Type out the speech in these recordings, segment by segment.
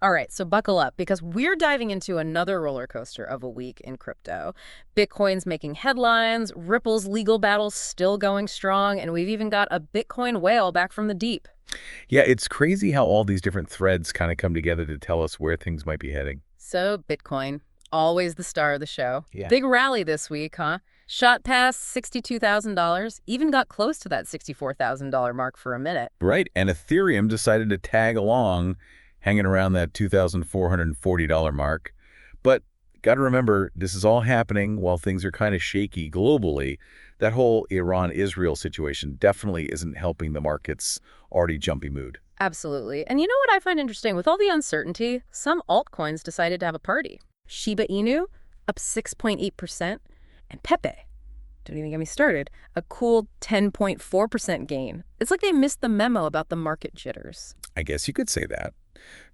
All right, so buckle up because we're diving into another roller coaster of a week in crypto. Bitcoin's making headlines, Ripple's legal battle's still going strong, and we've even got a Bitcoin whale back from the deep. Yeah, it's crazy how all these different threads kind of come together to tell us where things might be heading. So Bitcoin, always the star of the show. Yeah. Big rally this week, huh? Shot past $62,000, even got close to that $64,000 mark for a minute. Right, and Ethereum decided to tag along, hanging around that $2,440 mark. But got to remember, this is all happening while things are kind of shaky globally. That whole Iran-Israel situation definitely isn't helping the market's already jumpy mood. Absolutely. And you know what I find interesting? With all the uncertainty, some altcoins decided to have a party. Shiba Inu, up 6.8%, and Pepe, don't even get me started, a cool 10.4% gain. It's like they missed the memo about the market jitters. I guess you could say that.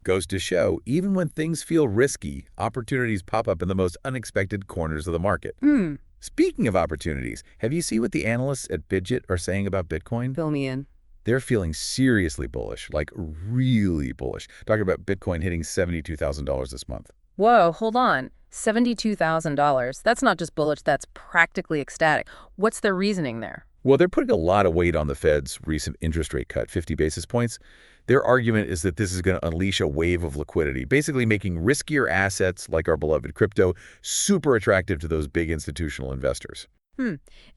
Goes to show, even when things feel risky, opportunities pop up in the most unexpected corners of the market. Speaking of opportunities, have you seen what the analysts at Bidget are saying about Bitcoin? Fill me in. They're feeling seriously bullish, like really bullish. Talking about Bitcoin hitting $72,000 this month. Whoa, hold on. $72,000. That's not just bullish, that's practically ecstatic. What's their reasoning there? Well, they're putting a lot of weight on the Fed's recent interest rate cut, 50 basis points. Their argument is that this is going to unleash a wave of liquidity, basically making riskier assets like our beloved crypto super attractive to those big institutional investors.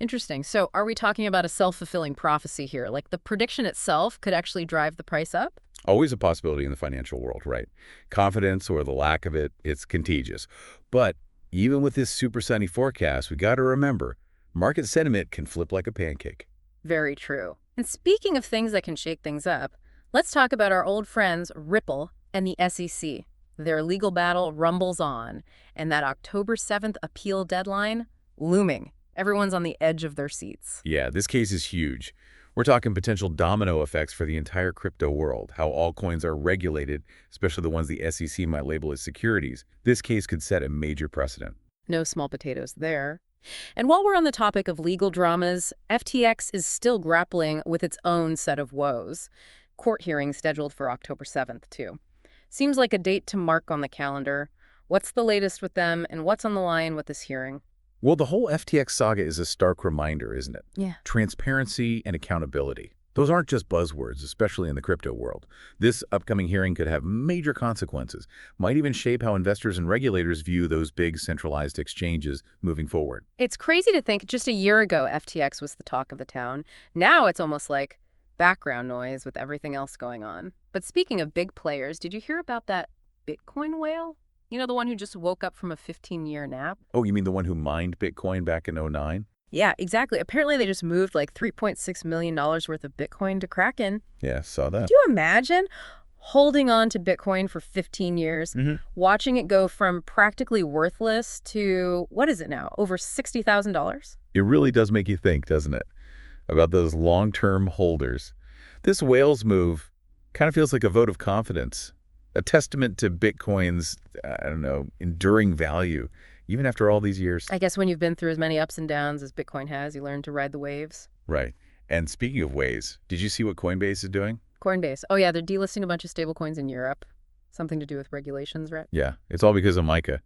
Interesting. So are we talking about a self-fulfilling prophecy here? Like the prediction itself could actually drive the price up? Always a possibility in the financial world, right? Confidence or the lack of it, it's contagious. But even with this super sunny forecast, we got to remember, market sentiment can flip like a pancake. Very true. And speaking of things that can shake things up, let's talk about our old friends Ripple and the SEC. Their legal battle rumbles on, and that October 7th appeal deadline looming. Everyone's on the edge of their seats. Yeah, this case is huge. We're talking potential domino effects for the entire crypto world, how altcoins are regulated, especially the ones the SEC might label as securities. This case could set a major precedent. No small potatoes there. And while we're on the topic of legal dramas, FTX is still grappling with its own set of woes. Court hearing scheduled for October 7th, too. Seems like a date to mark on the calendar. What's the latest with them, and what's on the line with this hearing? Well, the whole FTX saga is a stark reminder, isn't it? Yeah. Transparency and accountability. Those aren't just buzzwords, especially in the crypto world. This upcoming hearing could have major consequences, might even shape how investors and regulators view those big centralized exchanges moving forward. It's crazy to think just a year ago FTX was the talk of the town. Now it's almost like background noise with everything else going on. But speaking of big players, did you hear about that Bitcoin whale? You know, the one who just woke up from a 15-year nap? Oh, you mean the one who mined Bitcoin back in '09? Yeah, exactly. Apparently they just moved like $3.6 million worth of Bitcoin to Kraken. Yeah, saw that. Could you imagine holding on to Bitcoin for 15 years, watching it go from practically worthless to, what is it now, over $60,000? It really does make you think, doesn't it, about those long-term holders. This whale's move kind of feels like a vote of confidence, a testament to Bitcoin's, enduring value, even after all these years. I guess when you've been through as many ups and downs as Bitcoin has, you learn to ride the waves. Right. And speaking of waves, did you see what Coinbase is doing? Coinbase. Oh, yeah, they're delisting a bunch of stablecoins in Europe. Something to do with regulations, right? Yeah, it's all because of MiCA.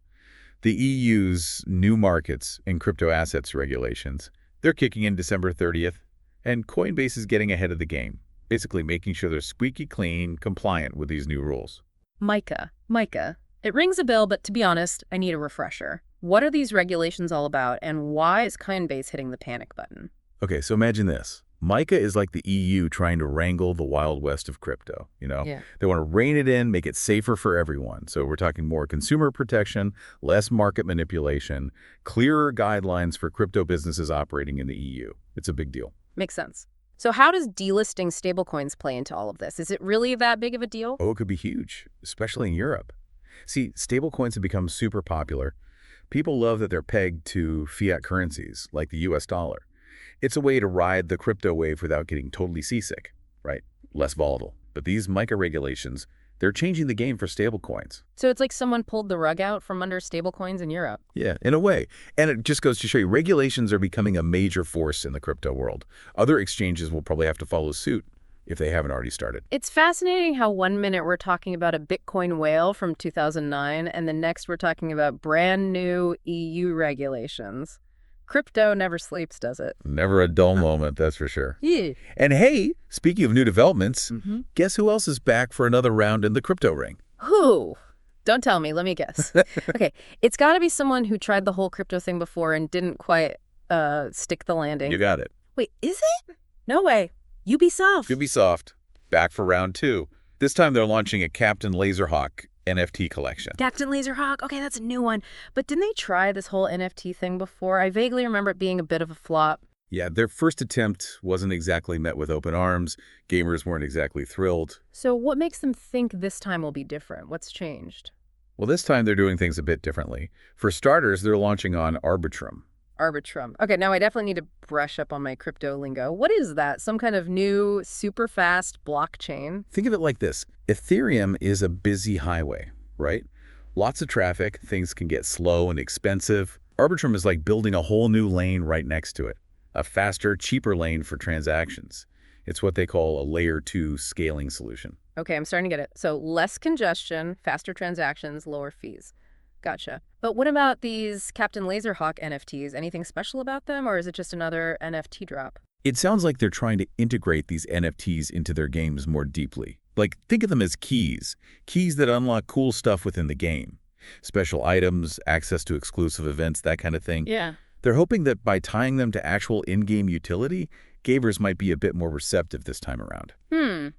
The EU's new markets and crypto assets regulations, they're kicking in December 30th, and Coinbase is getting ahead of the game, basically making sure they're squeaky clean, compliant with these new rules. MiCA. It rings a bell, but to be honest, I need a refresher. What are these regulations all about, and why is Coinbase hitting the panic button? Okay, so imagine this. MiCA is like the EU trying to wrangle the Wild West of crypto, Yeah. They want to rein it in, make it safer for everyone. So we're talking more consumer protection, less market manipulation, clearer guidelines for crypto businesses operating in the EU. It's a big deal. Makes sense. So how does delisting stablecoins play into all of this? Is it really that big of a deal? Oh, it could be huge, especially in Europe. See, stablecoins have become super popular. People love that they're pegged to fiat currencies, like the US dollar. It's a way to ride the crypto wave without getting totally seasick, right? Less volatile. But these MiCA regulations, they're changing the game for stablecoins. So it's like someone pulled the rug out from under stablecoins in Europe. Yeah, in a way. And it just goes to show you, regulations are becoming a major force in the crypto world. Other exchanges will probably have to follow suit. if they haven't already started. It's fascinating how 1 minute we're talking about a Bitcoin whale from 2009, and the next we're talking about brand new EU regulations. Crypto never sleeps, does it? Never a dull moment, that's for sure. Yeah. And hey, speaking of new developments, Mm-hmm. guess who else is back for another round in the crypto ring? Who? Don't tell me. Let me guess. Okay. It's got to be someone who tried the whole crypto thing before and didn't quite stick the landing. You got it. Wait, is it? No way. Ubisoft. Ubisoft, back for round 2. This time they're launching a Captain Laserhawk NFT collection. Captain Laserhawk. Okay, that's a new one. But didn't they try this whole NFT thing before? I vaguely remember it being a bit of a flop. Yeah, their first attempt wasn't exactly met with open arms. Gamers weren't exactly thrilled. So what makes them think this time will be different? What's changed? Well, this time they're doing things a bit differently. For starters, they're launching on Arbitrum. Arbitrum. Okay, now I definitely need to brush up on my crypto lingo. What is that? Some kind of new, super fast blockchain? Think of it like this. Ethereum is a busy highway, right? Lots of traffic, things can get slow and expensive. Arbitrum is like building a whole new lane right next to it. A faster, cheaper lane for transactions. It's what they call a layer 2 scaling solution. Okay, I'm starting to get it. So less congestion, faster transactions, lower fees. Gotcha. But what about these Captain Laserhawk NFTs? Anything special about them, or is it just another NFT drop? It sounds like they're trying to integrate these NFTs into their games more deeply. Like, think of them as keys. Keys that unlock cool stuff within the game. Special items, access to exclusive events, that kind of thing. Yeah. They're hoping that by tying them to actual in-game utility, gamers might be a bit more receptive this time around.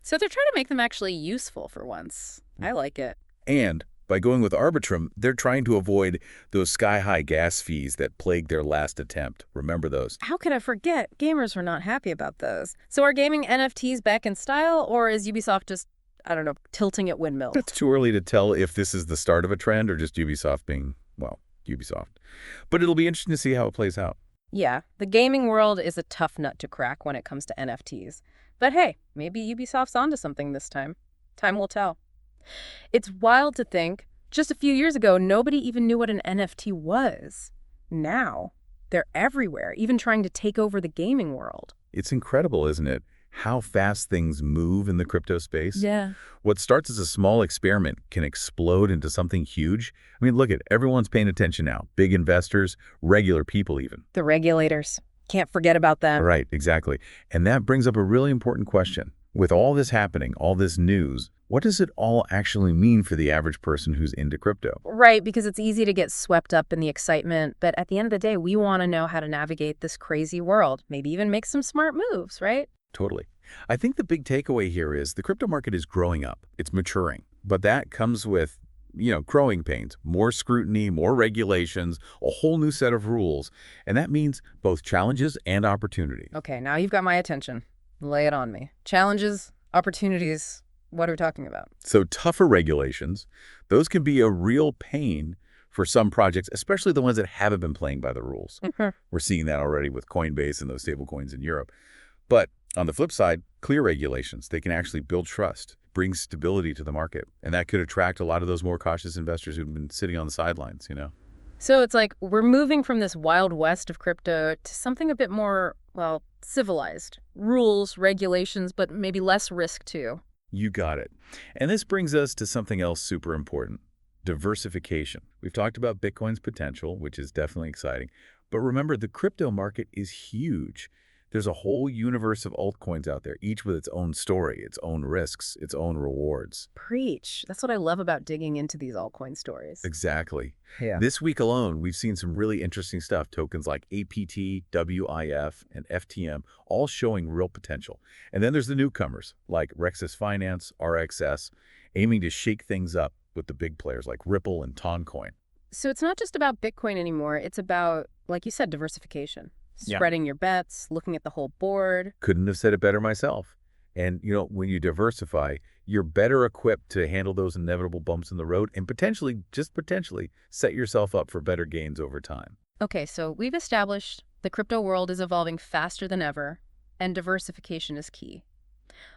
So they're trying to make them actually useful for once. I like it. And by going with Arbitrum, they're trying to avoid those sky-high gas fees that plagued their last attempt. Remember those? How could I forget? Gamers were not happy about those. So are gaming NFTs back in style, or is Ubisoft just, I don't know, tilting at windmills? It's too early to tell if this is the start of a trend or just Ubisoft being, well, Ubisoft. But it'll be interesting to see how it plays out. Yeah, the gaming world is a tough nut to crack when it comes to NFTs. But hey, maybe Ubisoft's onto something this time. Time will tell. It's wild to think, just a few years ago, nobody even knew what an NFT was. Now, they're everywhere, even trying to take over the gaming world. It's incredible, isn't it? How fast things move in the crypto space. Yeah. What starts as a small experiment can explode into something huge. I mean, look at everyone's paying attention now. Big investors, regular people even. The regulators. Can't forget about them. Right, exactly. And that brings up a really important question. With all this happening, all this news, what does it all actually mean for the average person who's into crypto? Right, because it's easy to get swept up in the excitement, but at the end of the day, we want to know how to navigate this crazy world, maybe even make some smart moves, right? Totally. I think the big takeaway here is the crypto market is growing up. It's maturing. But that comes with, growing pains, more scrutiny, more regulations, a whole new set of rules. And that means both challenges and opportunity. Okay, now you've got my attention. Lay it on me. Challenges, opportunities, what are we talking about? So tougher regulations, those can be a real pain for some projects, especially the ones that haven't been playing by the rules. We're seeing that already with Coinbase and those stablecoins in Europe. But on the flip side, clear regulations, they can actually build trust, bring stability to the market. And that could attract a lot of those more cautious investors who've been sitting on the sidelines, So it's like we're moving from this wild west of crypto to something a bit more, well, civilized. Rules, regulations, but maybe less risk too. You got it. And this brings us to something else super important, diversification. We've talked about Bitcoin's potential, which is definitely exciting. But remember, the crypto market is huge. There's a whole universe of altcoins out there, each with its own story, its own risks, its own rewards. Preach. That's what I love about digging into these altcoin stories. Exactly. Yeah. This week alone, we've seen some really interesting stuff. Tokens like APT, WIF, and FTM, all showing real potential. And then there's the newcomers, like Rexus Finance, RXS, aiming to shake things up with the big players like Ripple and Toncoin. So it's not just about Bitcoin anymore. It's about, like you said, diversification. Spreading your bets, looking at the whole board. Couldn't have said it better myself. And, when you diversify, you're better equipped to handle those inevitable bumps in the road and potentially, just potentially, set yourself up for better gains over time. Okay, so we've established the crypto world is evolving faster than ever, and diversification is key.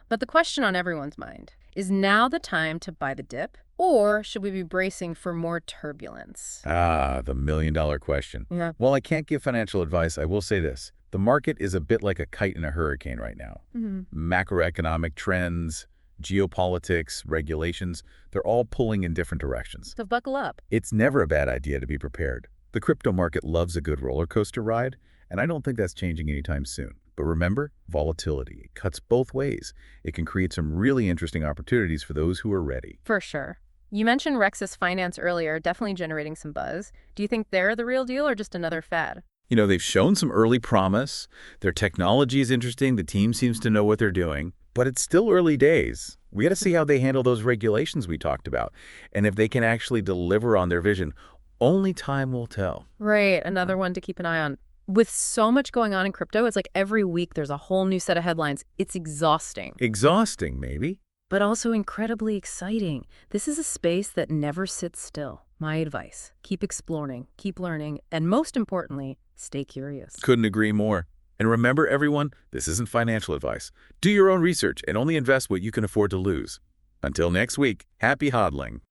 But the question on everyone's mind, is now the time to buy the dip, or should we be bracing for more turbulence? Ah, the million-dollar question. Yeah. While I can't give financial advice, I will say this. The market is a bit like a kite in a hurricane right now. Mm-hmm. Macroeconomic trends, geopolitics, regulations, they're all pulling in different directions. So buckle up. It's never a bad idea to be prepared. The crypto market loves a good roller coaster ride, and I don't think that's changing anytime soon. But remember, volatility. It cuts both ways. It can create some really interesting opportunities for those who are ready. For sure. You mentioned Rexus Finance earlier, definitely generating some buzz. Do you think they're the real deal or just another fad? You know, they've shown some early promise. Their technology is interesting. The team seems to know what they're doing. But it's still early days. We got to see how they handle those regulations we talked about. And if they can actually deliver on their vision, only time will tell. Right, another one to keep an eye on. With so much going on in crypto, it's like every week there's a whole new set of headlines. It's exhausting. Exhausting, maybe. But also incredibly exciting. This is a space that never sits still. My advice, keep exploring, keep learning, and most importantly, stay curious. Couldn't agree more. And remember, everyone, this isn't financial advice. Do your own research and only invest what you can afford to lose. Until next week, happy hodling.